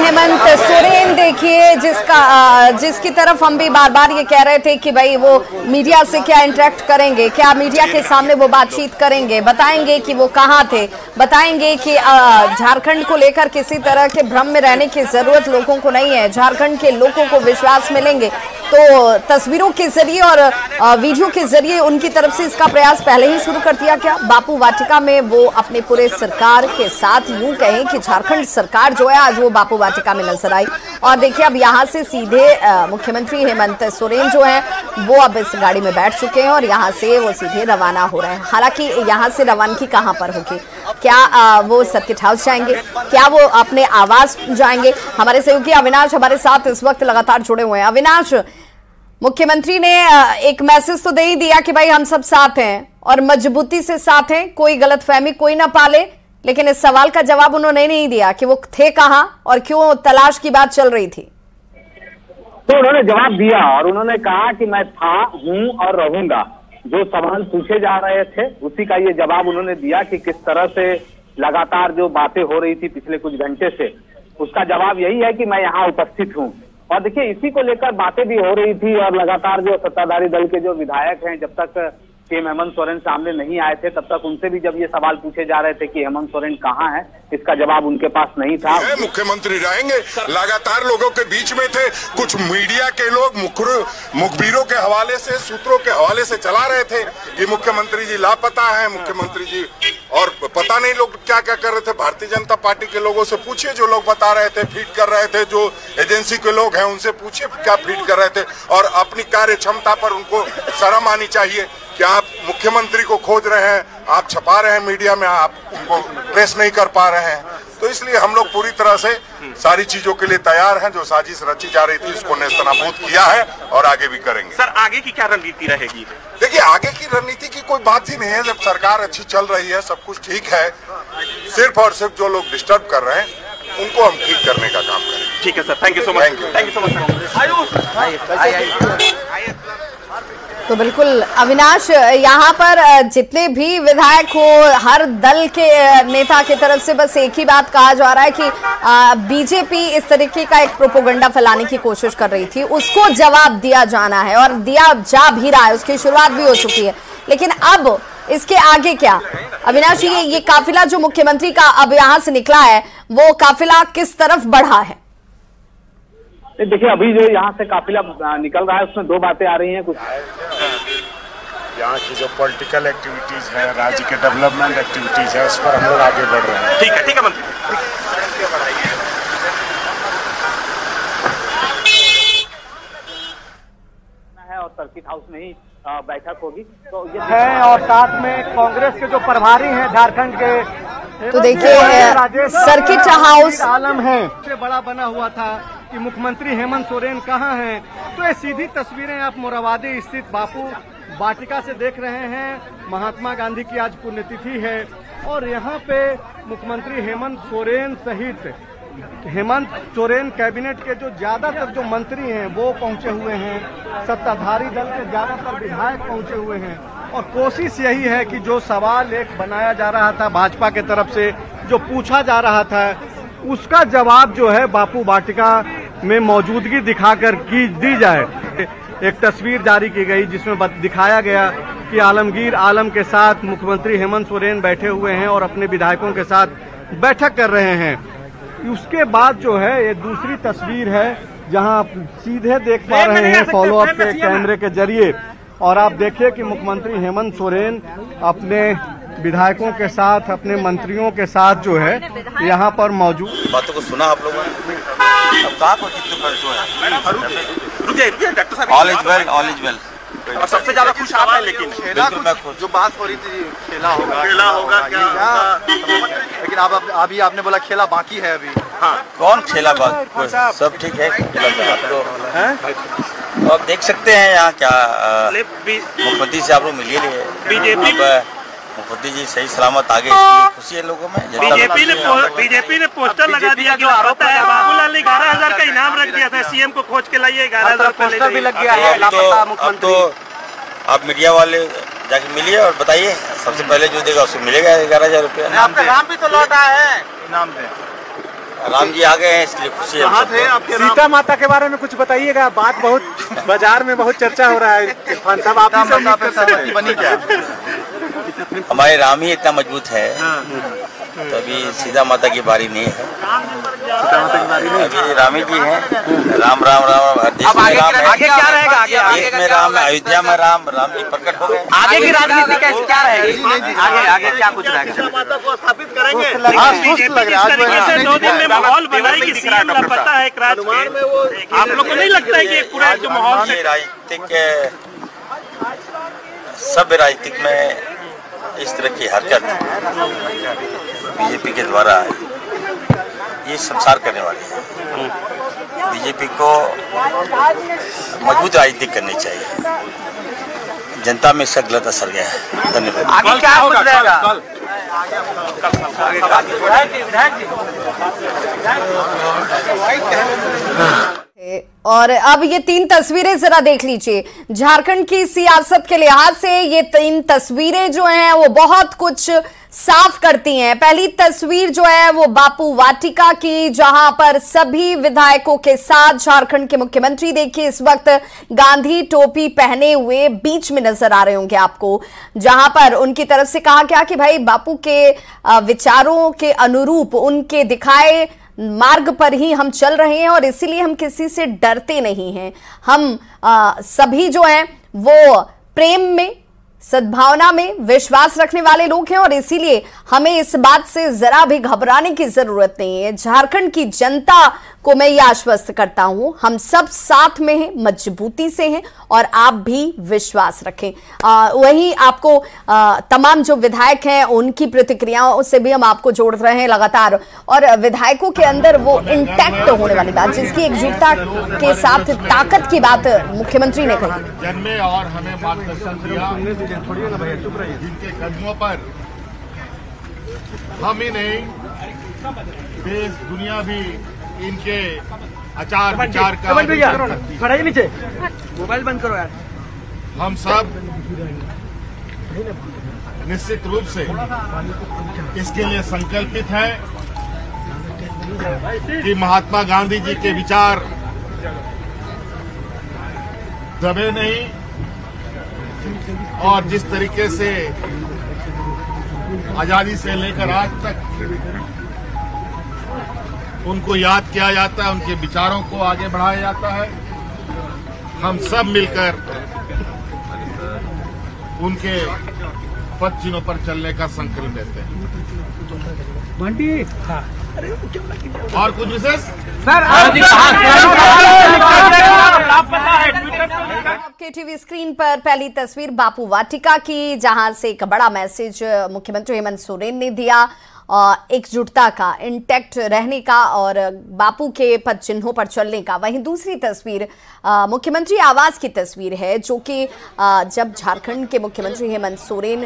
हेमंत सोरेन देखिए, जिसकी तरफ हम भी बार बार ये कह रहे थे कि भाई वो मीडिया से क्या इंटरेक्ट करेंगे, क्या मीडिया के सामने वो बातचीत करेंगे, बताएंगे कि वो कहाँ थे, बताएंगे कि झारखंड को लेकर किसी तरह के भ्रम में रहने की जरूरत लोगों को नहीं है, झारखंड के लोगों को विश्वास मिलेंगे। तो तस्वीरों के जरिए और वीडियो के जरिए उनकी तरफ से इसका प्रयास पहले ही शुरू कर दिया क्या? बापू वाटिका में वो अपने पूरे सरकार के साथ, यूं कहें कि झारखंड सरकार जो है आज वो बापू वाटिका में नजर आई। और देखिए अब यहाँ से सीधे मुख्यमंत्री हेमंत सोरेन जो है वो अब इस गाड़ी में बैठ चुके हैं और यहाँ से वो सीधे रवाना हो रहे हैं। हालांकि यहाँ से रवानगी कहाँ पर होगी, क्या वो सर्किट हाउस जाएंगे, क्या वो अपने आवास जाएंगे? हमारे सहयोगी अविनाश हमारे साथ इस वक्त लगातार जुड़े हुए हैं। अविनाश, मुख्यमंत्री ने एक मैसेज तो दे ही दिया कि भाई हम सब साथ हैं और मजबूती से साथ हैं, कोई गलतफहमी कोई ना पाले, लेकिन इस सवाल का जवाब उन्होंने नहीं दिया कि वो थे कहां और क्यों तलाश की बात चल रही थी। तो उन्होंने जवाब दिया और उन्होंने कहा कि मैं था, हूं और रहूंगा। जो सवाल पूछे जा रहे थे उसी का ये जवाब उन्होंने दिया कि किस तरह से लगातार जो बातें हो रही थी पिछले कुछ घंटे से, उसका जवाब यही है कि मैं यहाँ उपस्थित हूँ। और देखिए इसी को लेकर बातें भी हो रही थी और लगातार जो सत्ताधारी दल के जो विधायक हैं, जब तक सीएम हेमंत सोरेन सामने नहीं आए थे तब तक उनसे भी जब ये सवाल पूछे जा रहे थे कि हेमंत सोरेन कहाँ है, इसका जवाब उनके पास नहीं था। मुख्यमंत्री रहेंगे, लगातार लोगों के बीच में थे, कुछ मीडिया के लोग मुखबिरों के हवाले से, सूत्रों के हवाले से चला रहे थे कि मुख्यमंत्री जी लापता है, मुख्यमंत्री जी, और पता नहीं लोग क्या क्या कर रहे थे। भारतीय जनता पार्टी के लोगों से पूछिए, जो लोग बता रहे थे, फीड कर रहे थे, जो एजेंसी के लोग हैं उनसे पूछिए क्या फीड कर रहे थे। और अपनी कार्य क्षमता पर उनको शर्म आनी चाहिए कि आप मुख्यमंत्री को खोज रहे हैं, आप छपा रहे हैं मीडिया में, आप उनको ट्रेस नहीं कर पा रहे हैं। तो इसलिए हम लोग पूरी तरह से सारी चीजों के लिए तैयार हैं। जो साजिश रची जा रही थी उसको नेस्तनाबूद किया है और आगे भी करेंगे। सर आगे की क्या रणनीति रहेगी? देखिए आगे की रणनीति की कोई बात ही नहीं है। जब सरकार अच्छी चल रही है, सब कुछ ठीक है, सिर्फ और सिर्फ जो लोग डिस्टर्ब कर रहे हैं उनको हम ठीक करने का काम करें। ठीक है sir, thank you so much. Thank you so much. तो बिल्कुल अविनाश, यहाँ पर जितने भी विधायक हो, हर दल के नेता की तरफ से बस एक ही बात कहा जा रहा है कि बीजेपी इस तरीके का एक प्रोपोगंडा फैलाने की कोशिश कर रही थी, उसको जवाब दिया जाना है और दिया जा भी रहा है, उसकी शुरुआत भी हो चुकी है। लेकिन अब इसके आगे क्या अविनाश, ये काफिला जो मुख्यमंत्री का अब यहाँ से निकला है वो काफिला किस तरफ बढ़ा है? देखिए अभी जो यहाँ से काफिला निकल रहा है उसमें दो बातें आ रही हैं। कुछ यहाँ की जो पॉलिटिकल एक्टिविटीज है, राज्य के डेवलपमेंट एक्टिविटीज है, उस पर हम लोग आगे बढ़ रहे हैं। ठीक है मंत्री। और सर्किट हाउस में ही बैठक होगी तो ये है। और साथ में कांग्रेस के जो प्रभारी हैं झारखंड के, तो देखिए सर्किट हाउस आलम है सबसे बड़ा बना हुआ था कि मुख्यमंत्री हेमंत सोरेन कहाँ हैं। तो ये सीधी तस्वीरें आप मोराबादी स्थित बापू वाटिका से देख रहे हैं। महात्मा गांधी की आज पुण्यतिथि है और यहाँ पे मुख्यमंत्री हेमंत सोरेन सहित हेमंत सोरेन कैबिनेट के जो ज्यादातर जो मंत्री हैं वो पहुंचे हुए हैं, सत्ताधारी दल के ज्यादातर विधायक पहुंचे हुए हैं। और कोशिश यही है कि जो सवाल एक बनाया जा रहा था भाजपा के तरफ से, जो पूछा जा रहा था, उसका जवाब जो है बापू वाटिका में मौजूदगी दिखाकर की दी जाए। एक तस्वीर जारी की गई जिसमें दिखाया गया कि आलमगीर आलम के साथ मुख्यमंत्री हेमंत सोरेन बैठे हुए हैं और अपने विधायकों के साथ बैठक कर रहे हैं। उसके बाद जो है ये दूसरी तस्वीर है जहां आप सीधे देख पा रहे हैं फॉलोअप के कैमरे के जरिए। और आप देखिए कि मुख्यमंत्री हेमंत सोरेन अपने विधायकों के साथ, अपने मंत्रियों के साथ जो है यहाँ पर मौजूद। बातों को सुना आप लोगों ने, अब कहाँ को all is well, all is well. और सबसे ज्यादा खुश आप हैं, लेकिन जो बात हो रही थी खेला होगा क्या, लेकिन अभी आपने बोला खेला बाकी है अभी। हाँ कौन खेला बाकी, सब ठीक है। तो आप देख सकते हैं यहाँ क्या मुख्यमंत्री से आप लोग मिलिए लिए, मुख्यमंत्री जी सही सलामत आगे, खुशी है लोगों में। बीजेपी ने पोस्टर लगा दिया जो आरोप है बाबूलाल ने 11,000 का इनाम रख दिया था, सीएम को खोज के लाइए, 11,000 पोस्टर भी लग गया है। अब तो आप मीडिया वाले जाके मिलिए और बताइए, सबसे पहले जो देगा उसको मिलेगा 11,000 रुपया। आपका नाम भी तो लौटा है, इनाम दे। राम जी आ गए हैं, इसलिए खुशी है। कहाँ थे आपके राम? सीता माता के बारे में कुछ बताइएगा, बात बहुत बाजार में बहुत चर्चा हो रहा है। इरफान साहब आप सहमति बनी क्या? हमारे राम ही इतना मजबूत है, तो अभी सीता माता की बारी नहीं है, अभी रामी जी हैं। राम राम राम, देश में राम है, आगे क्या रहेगा? देश में राम, अयोध्या में राम, राम जी प्रकट हो गए। आगे की राजनीति कैसे क्या रहेगी? आगे क्या कुछ रहेगा? माता को स्थापित करेंगे। आज 2 दिन में माहौल बनाएगी सीएम लापता है एक राज में। आप लोग को नहीं लगता है कि पूरा जो माहौल से राजनीतिक सभ्य राजनीतिक में इस तरह की हरकत बीजेपी के द्वारा ये संसार करने वाली है। बीजेपी को मजबूत राजनीति करनी चाहिए। जनता में इसका गलत असर गया है। धन्यवाद। आगे क्या कुछ रहेगा? और अब ये 3 तस्वीरें जरा देख लीजिए। झारखंड की सियासत के लिहाज से ये 3 तस्वीरें जो हैं वो बहुत कुछ साफ करती हैं। पहली तस्वीर जो है वो बापू वाटिका की, जहां पर सभी विधायकों के साथ झारखंड के मुख्यमंत्री देखिए इस वक्त गांधी टोपी पहने हुए बीच में नजर आ रहे होंगे आपको, जहां पर उनकी तरफ से कहा गया कि भाई बापू के विचारों के अनुरूप उनके दिखाए मार्ग पर ही हम चल रहे हैं और इसीलिए हम किसी से डरते नहीं हैं। हम सभी जो हैं वो प्रेम में, सद्भावना में विश्वास रखने वाले लोग हैं और इसीलिए हमें इस बात से जरा भी घबराने की जरूरत नहीं है। झारखंड की जनता को मैं ये आश्वस्त करता हूं, हम सब साथ में हैं, मजबूती से हैं और आप भी विश्वास रखें। वहीं आपको तमाम जो विधायक हैं उनकी प्रतिक्रियाओं से भी हम आपको जोड़ रहे हैं लगातार, और विधायकों के अंदर वो इंटैक्ट होने वाली बात, जिसकी एकजुटता के साथ ताकत की बात मुख्यमंत्री ने कही। जन्मे और हमें मार्गदर्शन दिया, जिनके कदमों पर हम ही नहीं देश दुनिया भी इनके आचार विचार का नीचे मोबाइल बंद करो यार। हम सब निश्चित रूप से इसके लिए संकल्पित हैं कि महात्मा गांधी जी के विचार दबे नहीं, और जिस तरीके से आजादी से लेकर आज तक उनको याद किया जाता है, उनके विचारों को आगे बढ़ाया जाता है, हम सब मिलकर उनके पद चिन्हों पर चलने का संकल्प लेते हैं। और कुछ विशेष सर आपके टीवी स्क्रीन पर पहली तस्वीर बापू वाटिका की, जहां से एक बड़ा मैसेज मुख्यमंत्री हेमंत सोरेन ने दिया, एकजुटता का, इंटैक्ट रहने का और बापू के पद चिन्हों पर चलने का। वहीं दूसरी तस्वीर मुख्यमंत्री आवास की तस्वीर है, जो कि जब झारखंड के मुख्यमंत्री हेमंत सोरेन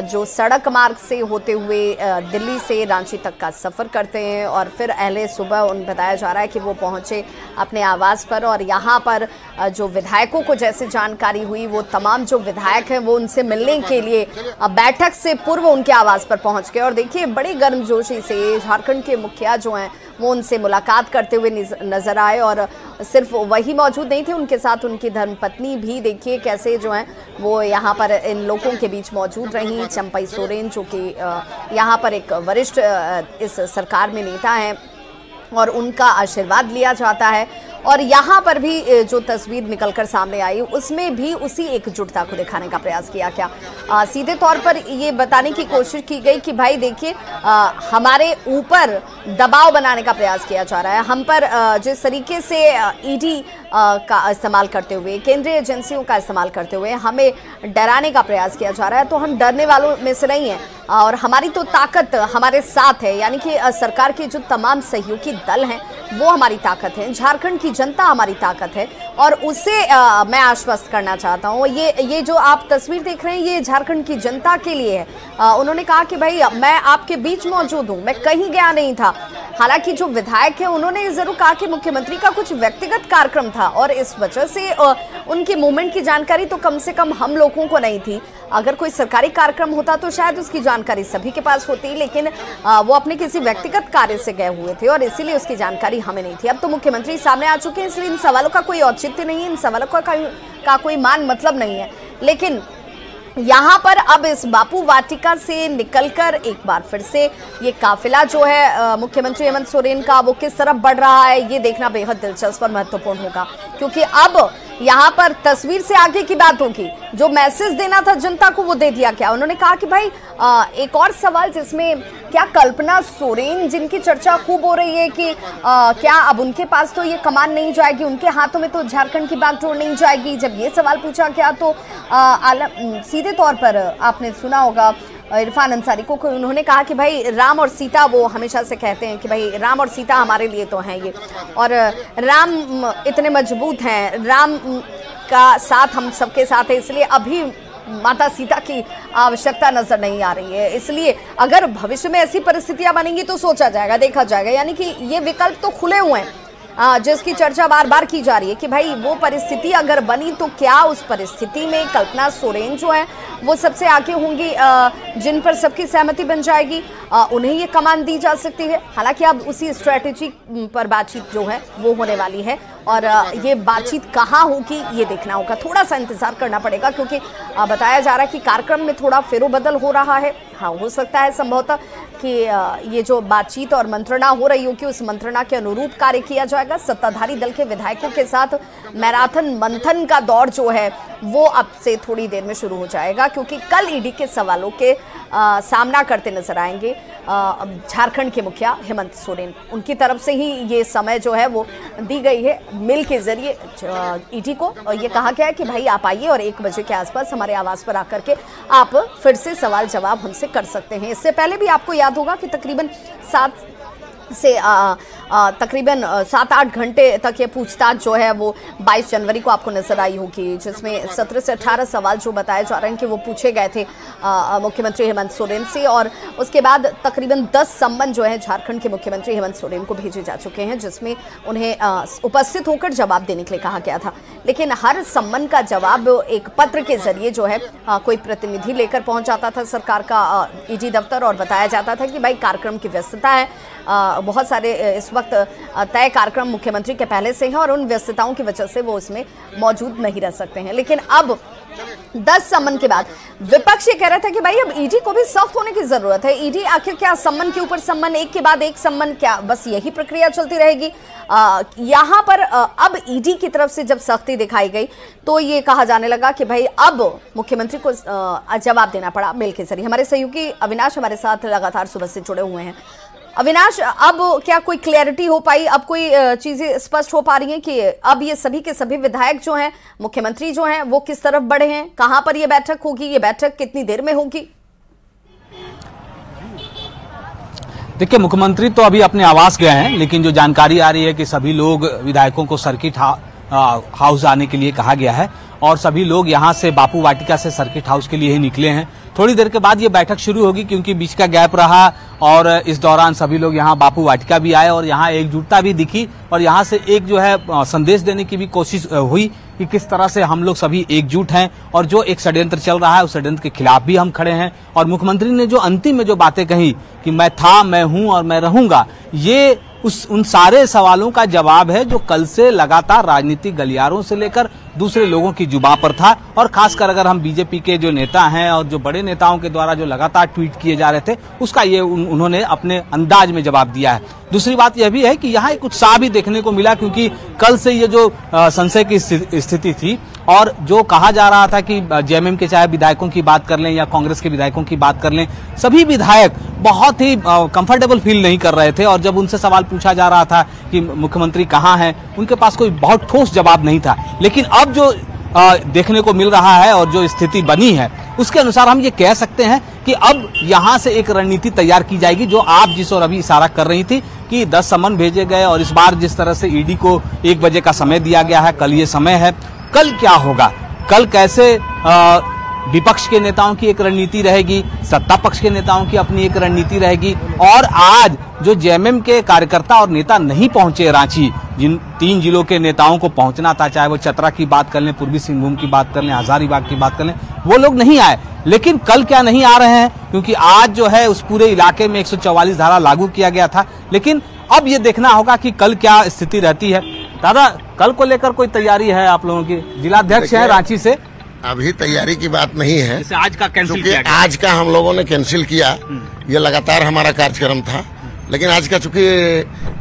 जो सड़क मार्ग से होते हुए दिल्ली से रांची तक का सफर करते हैं और फिर अहले सुबह उन बताया जा रहा है कि वो पहुंचे अपने आवास पर, और यहाँ पर जो विधायकों को जैसे जानकारी हुई वो तमाम जो विधायक हैं वो उनसे मिलने के लिए बैठक से पूर्व उनके आवास पर पहुंच गए। और देखिए बड़ी गर्मजोशी से झारखंड के मुखिया जो हैं वो उनसे मुलाकात करते हुए नजर आए, और सिर्फ वही मौजूद नहीं थे, उनके साथ उनकी धर्मपत्नी भी देखिए कैसे जो हैं वो यहाँ पर इन लोगों के बीच मौजूद रहीं। चंपई सोरेन जो कि यहाँ पर एक वरिष्ठ इस सरकार में नेता हैं और उनका आशीर्वाद लिया जाता है। और यहाँ पर भी जो तस्वीर निकलकर सामने आई उसमें भी उसी एकजुटता को दिखाने का प्रयास किया गया। सीधे तौर पर ये बताने की कोशिश की गई कि भाई देखिए हमारे ऊपर दबाव बनाने का प्रयास किया जा रहा है, हम पर जिस तरीके से ईडी का इस्तेमाल करते हुए, केंद्रीय एजेंसियों का इस्तेमाल करते हुए हमें डराने का प्रयास किया जा रहा है, तो हम डरने वालों में से नहीं हैं और हमारी तो ताकत हमारे साथ है, यानी कि सरकार के जो तमाम सहयोगी दल हैं वो हमारी ताकत है, झारखंड की जनता हमारी ताकत है और उसे मैं आश्वस्त करना चाहता हूँ। ये जो आप तस्वीर देख रहे हैं ये झारखंड की जनता के लिए है। उन्होंने कहा कि भाई मैं आपके बीच मौजूद हूँ, मैं कहीं गया नहीं था। हालांकि जो विधायक है उन्होंने जरूर कहा कि मुख्यमंत्री का कुछ व्यक्तिगत कार्यक्रम था और इस वजह से उनकी मूवमेंट की जानकारी तो कम से कम हम लोगों को नहीं थी। अगर कोई सरकारी कार्यक्रम होता तो शायद उसकी जानकारी सभी के पास होती, लेकिन वो अपने किसी व्यक्तिगत कार्य से गए हुए थे और इसीलिए उसकी जानकारी हमें नहीं थी। अब तो मुख्यमंत्री सामने आ चुके हैं, इसलिए इन सवालों का कोई औचित्य नहीं है, इन सवालों का कोई मान मतलब नहीं है। लेकिन यहाँ पर अब इस बापू वाटिका से निकलकर एक बार फिर से ये काफिला जो है मुख्यमंत्री हेमंत सोरेन का वो किस तरफ बढ़ रहा है, ये देखना बेहद दिलचस्प और महत्वपूर्ण होगा, क्योंकि अब यहाँ पर तस्वीर से आगे की बात होगी। जो मैसेज देना था जनता को वो दे दिया क्या। उन्होंने कहा कि भाई एक और सवाल जिसमें क्या कल्पना सोरेन जिनकी चर्चा खूब हो रही है कि क्या अब उनके पास तो ये कमान नहीं जाएगी, उनके हाथों में तो झारखंड की बागडोर नहीं जाएगी। जब ये सवाल पूछा गया तो सीधे तौर पर आपने सुना होगा इरफान अंसारी को, उन्होंने कहा कि भाई राम और सीता, वो हमेशा से कहते हैं कि भाई राम और सीता हमारे लिए तो हैं ये, और राम इतने मजबूत हैं, राम का साथ हम सबके साथ है, इसलिए अभी माता सीता की आवश्यकता नजर नहीं आ रही है। इसलिए अगर भविष्य में ऐसी परिस्थितियां बनेंगी तो सोचा जाएगा, देखा जाएगा। यानी कि ये विकल्प तो खुले हुए हैं जिसकी चर्चा बार बार की जा रही है कि भाई वो परिस्थिति अगर बनी तो क्या उस परिस्थिति में कल्पना सोरेन जो है वो सबसे आगे होंगी, जिन पर सबकी सहमति बन जाएगी, उन्हें ये कमान दी जा सकती है। हालांकि अब उसी स्ट्रेटेजी पर बातचीत जो है वो होने वाली है और ये बातचीत कहाँ होगी ये देखना होगा, थोड़ा सा इंतजार करना पड़ेगा, क्योंकि बताया जा रहा है कि कार्यक्रम में थोड़ा फेरोबदल हो रहा है। हाँ, हो सकता है संभवतः कि ये जो बातचीत और मंत्रणा हो रही हो कि उस मंत्रणा के अनुरूप कार्य किया जाएगा। सत्ताधारी दल के विधायकों के साथ मैराथन मंथन का दौर जो है वो अब से थोड़ी देर में शुरू हो जाएगा, क्योंकि कल ईडी के सवालों के सामना करते नजर आएंगे झारखंड के मुखिया हेमंत सोरेन। उनकी तरफ से ही ये समय जो है वो दी गई है मेल के जरिए ईडी को, और ये कहा गया है कि भाई आप आइए और 1 बजे के आसपास हमारे आवास पर आकर के आप फिर से सवाल जवाब हमसे कर सकते हैं। इससे पहले भी आपको याद होगा कि तकरीबन 7-8 घंटे तक ये पूछताछ जो है वो 22 जनवरी को आपको नजर आई होगी, जिसमें 17 से 18 सवाल जो बताए जा रहे हैं कि वो पूछे गए थे मुख्यमंत्री हेमंत सोरेन से, और उसके बाद तकरीबन 10 सम्मन जो है झारखंड के मुख्यमंत्री हेमंत सोरेन को भेजे जा चुके हैं, जिसमें उन्हें उपस्थित होकर जवाब देने के लिए कहा गया था। लेकिन हर सम्मन का जवाब एक पत्र के जरिए जो है कोई प्रतिनिधि लेकर पहुंच जाता था सरकार का ईडी दफ्तर, और बताया जाता था कि भाई कार्यक्रम की व्यस्तता है, बहुत सारे इस वक्त तय कार्यक्रम मुख्यमंत्री के पहले से हैं और उन व्यस्तताओं की वजह से वो उसमें मौजूद नहीं रह सकते हैं। लेकिन अब 10 सम्मन के बाद विपक्ष ये कह रहा था कि भाई अब ईडी को भी सख्त होने की जरूरत है। ईडी आखिर क्या सम्मन के ऊपर सम्मन, एक के बाद एक सम्मन, क्या बस यही प्रक्रिया चलती रहेगी? यहाँ पर अब ईडी की तरफ से जब सख्ती दिखाई गई तो ये कहा जाने लगा कि भाई अब मुख्यमंत्री को जवाब देना पड़ा मेल के जरिए। हमारे सहयोगी अविनाश हमारे साथ लगातार सुबह से जुड़े हुए हैं। अविनाश, अब क्या कोई क्लैरिटी हो पाई, अब कोई चीजें स्पष्ट हो पा रही हैं कि अब ये सभी के सभी विधायक जो हैं, मुख्यमंत्री जो हैं, वो किस तरफ बढ़े हैं, कहां पर ये बैठक होगी, ये बैठक कितनी देर में होगी? देखिए, मुख्यमंत्री तो अभी अपने आवास गए हैं, लेकिन जो जानकारी आ रही है कि सभी लोग विधायकों को सर्किट हाउस आने के लिए कहा गया है और सभी लोग यहां से बापू वाटिका से सर्किट हाउस के लिए ही निकले हैं। थोड़ी देर के बाद ये बैठक शुरू होगी, क्योंकि बीच का गैप रहा और इस दौरान सभी लोग यहाँ बापू वाटिका भी आए और यहाँ एकजुटता भी दिखी और यहाँ से एक जो है संदेश देने की भी कोशिश हुई कि किस तरह से हम लोग सभी एकजुट हैं और जो एक षड्यंत्र चल रहा है उस षड्यंत्र के खिलाफ भी हम खड़े हैं। और मुख्यमंत्री ने जो अंतिम में जो बातें कही कि मैं था, मैं हूं और मैं रहूंगा, ये उन सारे सवालों का जवाब है जो कल से लगातार राजनीतिक गलियारों से लेकर दूसरे लोगों की जुबान पर था। और खासकर अगर हम बीजेपी के जो नेता हैं और जो बड़े नेताओं के द्वारा जो लगातार ट्वीट किए जा रहे थे, उसका ये उन्होंने अपने अंदाज में जवाब दिया है। दूसरी बात यह भी है कि यहाँ एक उत्साह भी देखने को मिला, क्योंकि कल से ये जो संशय की स्थिति थी और जो कहा जा रहा था कि जेएमएम के चाहे विधायकों की बात कर लें या कांग्रेस के विधायकों की बात कर लें, सभी विधायक बहुत ही कंफर्टेबल फील नहीं कर रहे थे। और जब उनसे सवाल पूछा जा रहा था कि मुख्यमंत्री कहाँ हैं, उनके पास कोई बहुत ठोस जवाब नहीं था। लेकिन अब जो देखने को मिल रहा है और जो स्थिति बनी है उसके अनुसार हम ये कह सकते हैं कि अब यहाँ से एक रणनीति तैयार की जाएगी, जो आप जिस और अभी इशारा कर रही थी कि 10 समन भेजे गए और इस बार जिस तरह से ईडी को 1 बजे का समय दिया गया है, कल ये समय है, कल क्या होगा, कल कैसे विपक्ष के नेताओं की एक रणनीति रहेगी, सत्ता पक्ष के नेताओं की अपनी एक रणनीति रहेगी। और आज जो जेएमएम के कार्यकर्ता और नेता नहीं पहुंचे रांची, जिन 3 जिलों के नेताओं को पहुंचना था, चाहे वो चतरा की बात कर लें, पूर्वी सिंहभूम की बात कर लें, हजारीबाग की बात कर लें, वो लोग नहीं आए। लेकिन कल क्या नहीं आ रहे हैं, क्योंकि आज जो है उस पूरे इलाके में 144 धारा लागू किया गया था। लेकिन अब ये देखना होगा कि कल क्या स्थिति रहती है। दादा, कल को लेकर कोई तैयारी है आप लोगों की? जिलाध्यक्ष है रांची से। अभी तैयारी की बात नहीं है, जैसे आज का कैंसिल किया गया। आज का हम लोगों ने कैंसिल किया, ये लगातार हमारा कार्यक्रम था। लेकिन आज का चूंकि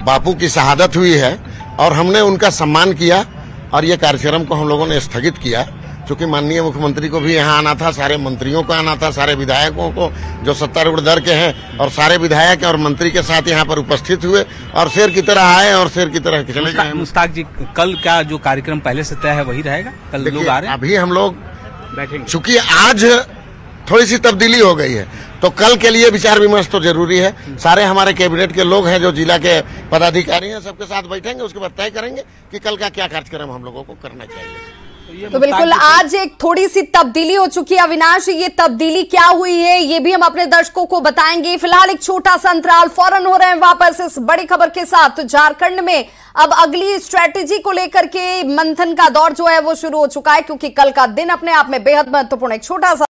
बापू की शहादत हुई है और हमने उनका सम्मान किया और ये कार्यक्रम को हम लोगों ने स्थगित किया, क्योंकि माननीय मुख्यमंत्री को भी यहाँ आना था, सारे मंत्रियों को आना था, सारे विधायकों को जो सत्तारूढ़ दल के हैं, और सारे विधायक और मंत्री के साथ यहाँ पर उपस्थित हुए और शेर की तरह आए और शेर की तरह चले गए। मुश्ताक जी, कल क्या जो कार्यक्रम पहले से तय है वही रहेगा? कल लोग आ रहे हैं? अभी हम लोग बैठेंगे, चूंकि आज थोड़ी सी तब्दीली हो गई है, तो कल के लिए विचार विमर्श तो जरूरी है। सारे हमारे कैबिनेट के लोग हैं, जो जिला के पदाधिकारी हैं, सबके साथ बैठेंगे, उसके बाद तय करेंगे कि कल का क्या कार्यक्रम हम लोगों को करना चाहिए। तो बिल्कुल आज एक थोड़ी सी तब्दीली हो चुकी है। अविनाश, ये तब्दीली क्या हुई है ये भी हम अपने दर्शकों को बताएंगे। फिलहाल एक छोटा सा अंतराल, फौरन हो रहे हैं वापस इस बड़ी खबर के साथ। तो झारखंड में अब अगली स्ट्रेटेजी को लेकर के मंथन का दौर जो है वो शुरू हो चुका है, क्योंकि कल का दिन अपने आप में बेहद महत्वपूर्ण है। एक छोटा सा